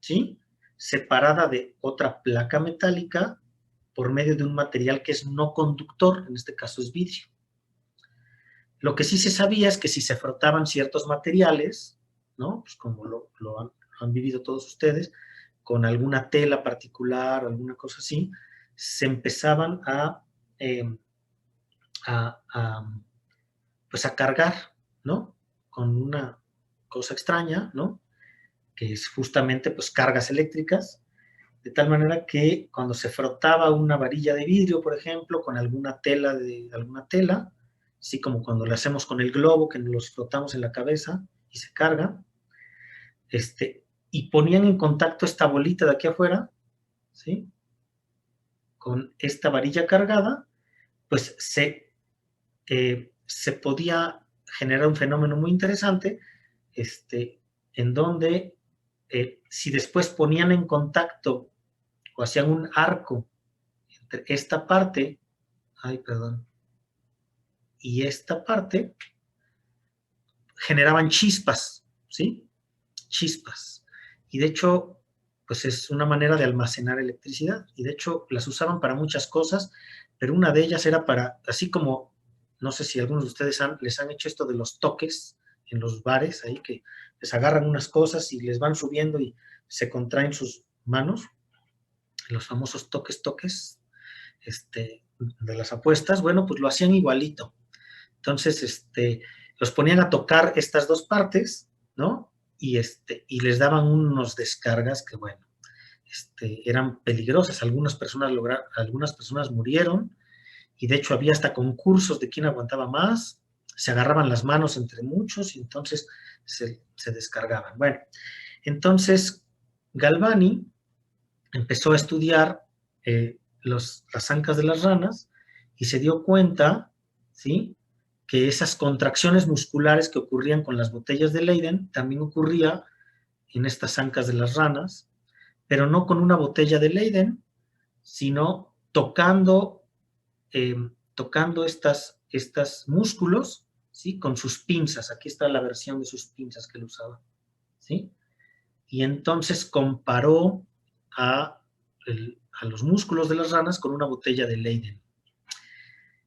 [SPEAKER 1] ¿sí? Separada de otra placa metálica por medio de un material que es no conductor, en este caso es vidrio. Lo que sí se sabía es que si se frotaban ciertos materiales, ¿no? Pues como lo han vivido todos ustedes, con alguna tela particular, alguna cosa así, se empezaban pues a cargar, ¿no? Con una cosa extraña, ¿no? Que es justamente pues cargas eléctricas, de tal manera que cuando se frotaba una varilla de vidrio, por ejemplo, con alguna tela, así como cuando lo hacemos con el globo, que nos los frotamos en la cabeza y se carga, y ponían en contacto esta bolita de aquí afuera, ¿sí? Con esta varilla cargada, pues se podía generar un fenómeno muy interesante, en donde si después ponían en contacto o hacían un arco entre esta parte, y esta parte, generaban chispas, ¿sí? Chispas. Y de hecho, pues es una manera de almacenar electricidad. Y de hecho, las usaban para muchas cosas, pero una de ellas era para, así como, no sé si algunos de ustedes les han hecho esto de los toques en los bares, ahí que les agarran unas cosas y les van subiendo y se contraen sus manos, los famosos toques, de las apuestas. Bueno, pues lo hacían igualito. Entonces, los ponían a tocar estas dos partes, ¿no? Y les daban unos descargas que, bueno, eran peligrosas. Algunas personas murieron, y de hecho había hasta concursos de quién aguantaba más. Se agarraban las manos entre muchos y entonces se descargaban. Bueno, entonces Galvani empezó a estudiar las ancas de las ranas y se dio cuenta, ¿sí?, que esas contracciones musculares que ocurrían con las botellas de Leyden también ocurría en estas ancas de las ranas, pero no con una botella de Leyden, sino tocando estas músculos, ¿sí?, con sus pinzas. Aquí está la versión de sus pinzas que él usaba, ¿sí? Y entonces comparó a los músculos de las ranas con una botella de Leyden.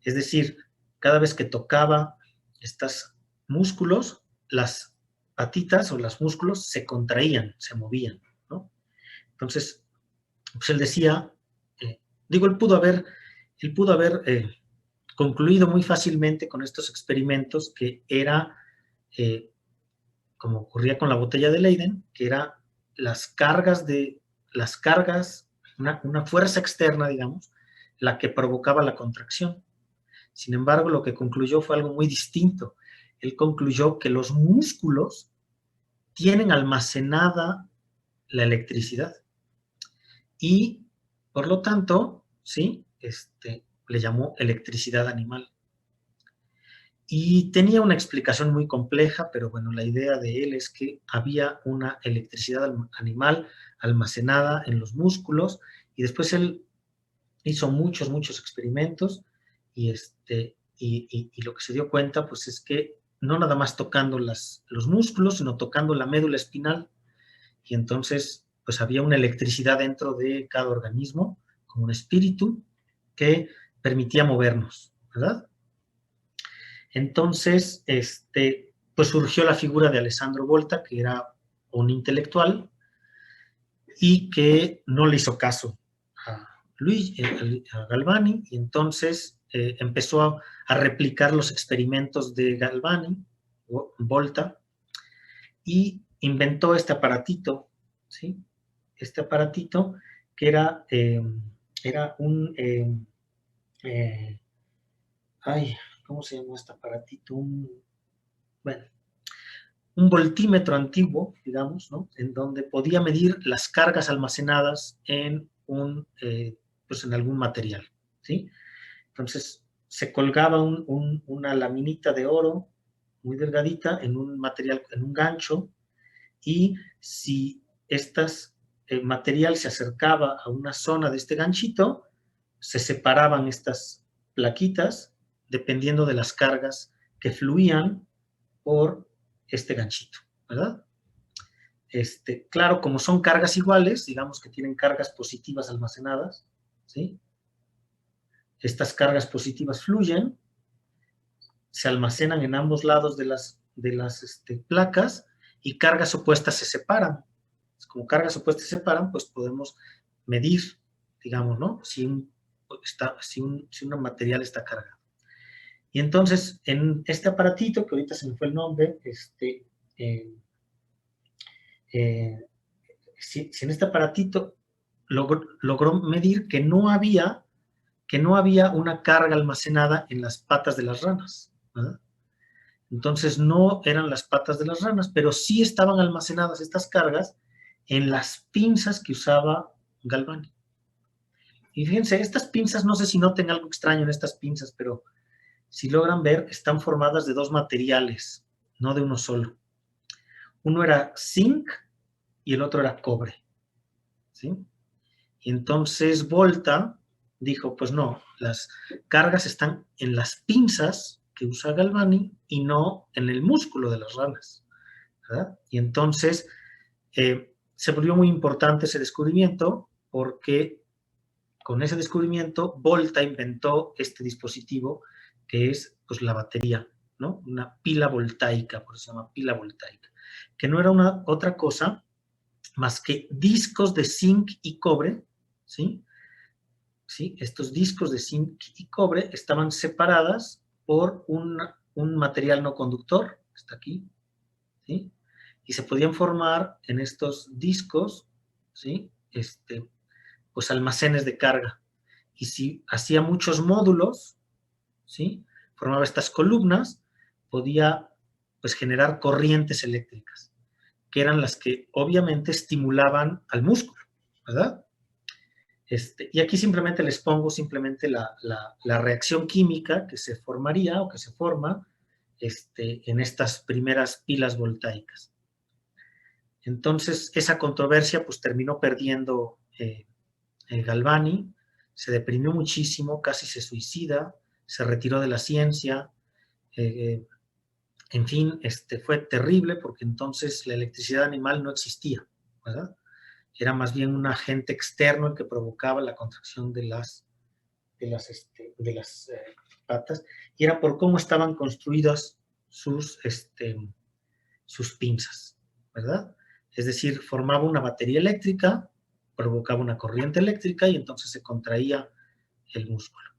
[SPEAKER 1] Es decir, cada vez que tocaba estos músculos, las patitas o los músculos se contraían, se movían, ¿no? Entonces, pues él decía, él pudo haber concluido muy fácilmente con estos experimentos que era, como ocurría con la botella de Leyden, que era las cargas, una fuerza externa, digamos, la que provocaba la contracción. Sin embargo, lo que concluyó fue algo muy distinto. Él concluyó que los músculos tienen almacenada la electricidad y, por lo tanto, ¿sí?, le llamó electricidad animal. Y tenía una explicación muy compleja, pero bueno, la idea de él es que había una electricidad animal almacenada en los músculos, y después él hizo muchos experimentos, y lo que se dio cuenta, pues, es que no nada más tocando los músculos, sino tocando la médula espinal, y entonces, pues, había una electricidad dentro de cada organismo, como un espíritu, que permitía movernos, ¿verdad? Entonces, pues surgió la figura de Alessandro Volta, que era un intelectual y que no le hizo caso a Galvani, y entonces empezó a replicar los experimentos de Galvani, Volta, y inventó este aparatito, ¿sí? Este aparatito que era un... ¿cómo se llama este aparatito? Bueno, un voltímetro antiguo, digamos, ¿no? En donde podía medir las cargas almacenadas en pues en algún material, ¿sí? Entonces, se colgaba una laminita de oro muy delgadita en un material, en un gancho, y si material se acercaba a una zona de este ganchito, se separaban estas plaquitas dependiendo de las cargas que fluían por este ganchito, ¿verdad? Claro, como son cargas iguales, digamos que tienen cargas positivas almacenadas, ¿sí? Estas cargas positivas fluyen, se almacenan en ambos lados de las placas, y cargas opuestas se separan. Como cargas opuestas se separan, pues podemos medir, digamos, ¿no? Si un material está cargado. Y entonces, en este aparatito, que ahorita se me fue el nombre, si en este aparatito logró medir que no había una carga almacenada en las patas de las ranas, ¿verdad? Entonces no eran las patas de las ranas, pero sí estaban almacenadas estas cargas en las pinzas que usaba Galvani. Y fíjense, estas pinzas, no sé si noten algo extraño en estas pinzas, pero si logran ver, están formadas de dos materiales, no de uno solo. Uno era zinc y el otro era cobre, ¿sí? Y entonces Volta dijo, pues no, las cargas están en las pinzas que usa Galvani y no en el músculo de las ranas, ¿verdad? Y entonces se volvió muy importante ese descubrimiento, porque con ese descubrimiento Volta inventó este dispositivo que es, pues, la batería, ¿no? Una pila voltaica, por eso se llama pila voltaica, que no era otra cosa más que discos de zinc y cobre, ¿sí? ¿Sí? Estos discos de zinc y cobre estaban separadas por un material no conductor, que está aquí, ¿sí? Y se podían formar en estos discos, ¿sí? Pues almacenes de carga. Y si hacía muchos módulos, ¿sí? Formaba estas columnas, podía, pues, generar corrientes eléctricas, que eran las que obviamente estimulaban al músculo, ¿verdad? Y aquí simplemente les pongo la reacción química que se formaría o que se forma en estas primeras pilas voltaicas. Entonces, esa controversia pues terminó perdiendo Galvani, se deprimió muchísimo, casi se suicida, se retiró de la ciencia, en fin, fue terrible, porque entonces la electricidad animal no existía, ¿verdad? Era más bien un agente externo el que provocaba la contracción de las patas, y era por cómo estaban construidas sus pinzas, ¿verdad? Es decir, formaba una batería eléctrica, provocaba una corriente eléctrica y entonces se contraía el músculo.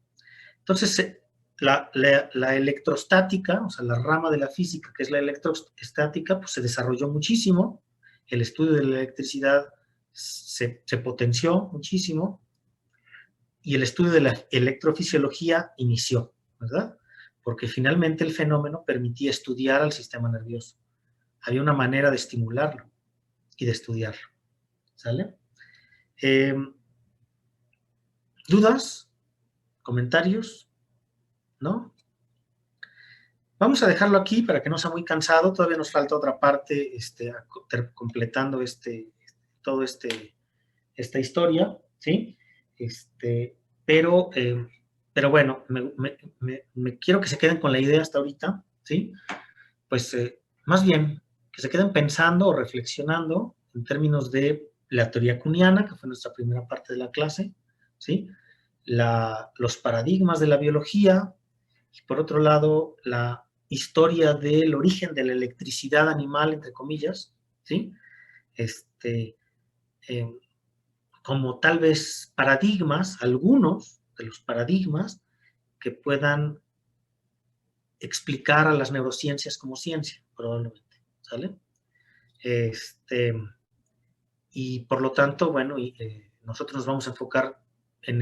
[SPEAKER 1] Entonces, la electrostática, o sea, la rama de la física que es la electrostática, pues se desarrolló muchísimo, el estudio de la electricidad se potenció muchísimo, y el estudio de la electrofisiología inició, ¿verdad? Porque finalmente el fenómeno permitía estudiar al sistema nervioso. Había una manera de estimularlo y de estudiarlo, ¿sale? ¿Dudas? ¿Comentarios? ¿No? Vamos a dejarlo aquí para que no sea muy cansado. Todavía nos falta otra parte, completando toda esta historia, ¿sí? Pero bueno, me quiero que se queden con la idea hasta ahorita, ¿sí? Pues más bien que se queden pensando o reflexionando en términos de la teoría kuhniana, que fue nuestra primera parte de la clase, ¿sí? Los paradigmas de la biología, y por otro lado, la historia del origen de la electricidad animal, entre comillas, ¿sí? Como tal vez paradigmas, algunos de los paradigmas que puedan explicar a las neurociencias como ciencia, probablemente, ¿sale? Y por lo tanto, bueno, nosotros nos vamos a enfocar en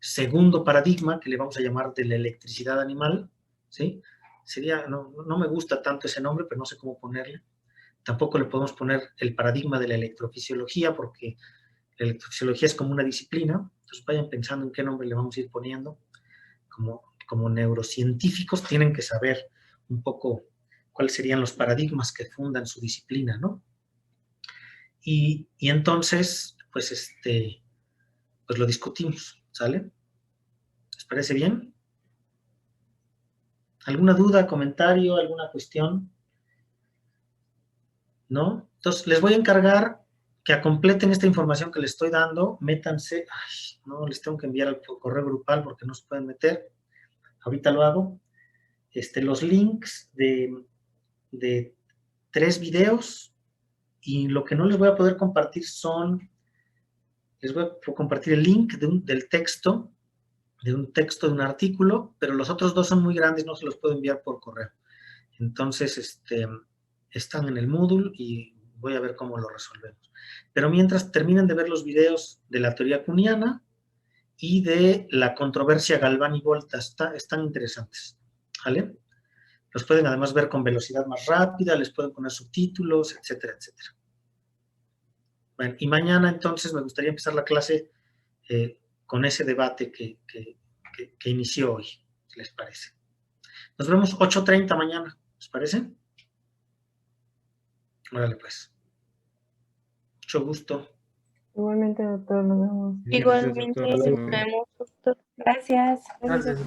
[SPEAKER 1] segundo paradigma, que le vamos a llamar de la electricidad animal, ¿sí? Sería, no me gusta tanto ese nombre, pero no sé cómo ponerle. Tampoco le podemos poner el paradigma de la electrofisiología, porque la electrofisiología es como una disciplina, entonces vayan pensando en qué nombre le vamos a ir poniendo. Como neurocientíficos tienen que saber un poco cuáles serían los paradigmas que fundan su disciplina, ¿no? Y entonces, pues, pues lo discutimos, ¿sale? ¿Les parece bien? ¿Alguna duda, comentario, alguna cuestión? ¿No? Entonces, les voy a encargar que completen esta información que les estoy dando, métanse, no, les tengo que enviar al correo grupal porque no se pueden meter, ahorita lo hago, los links de 3 videos, y lo que no les voy a poder compartir les voy a compartir el link del texto, de un artículo, pero los otros 2 son muy grandes, no se los puedo enviar por correo. Entonces, están en el Moodle y voy a ver cómo lo resolvemos. Pero mientras terminen de ver los videos de la teoría kuhniana y de la controversia Galván y Volta, están interesantes, ¿vale? Los pueden además ver con velocidad más rápida, les pueden poner subtítulos, etcétera, etcétera. Bueno, y mañana entonces me gustaría empezar la clase con ese debate que inició hoy, si les parece. Nos vemos 8:30 mañana, ¿les parece? Órale, pues. Mucho gusto.
[SPEAKER 3] Igualmente, doctor, nos vemos.
[SPEAKER 2] Gracias, doctor.
[SPEAKER 3] Igualmente,
[SPEAKER 2] Hasta
[SPEAKER 3] nos
[SPEAKER 2] luego.
[SPEAKER 3] vemos, doctor. Gracias.
[SPEAKER 8] Gracias.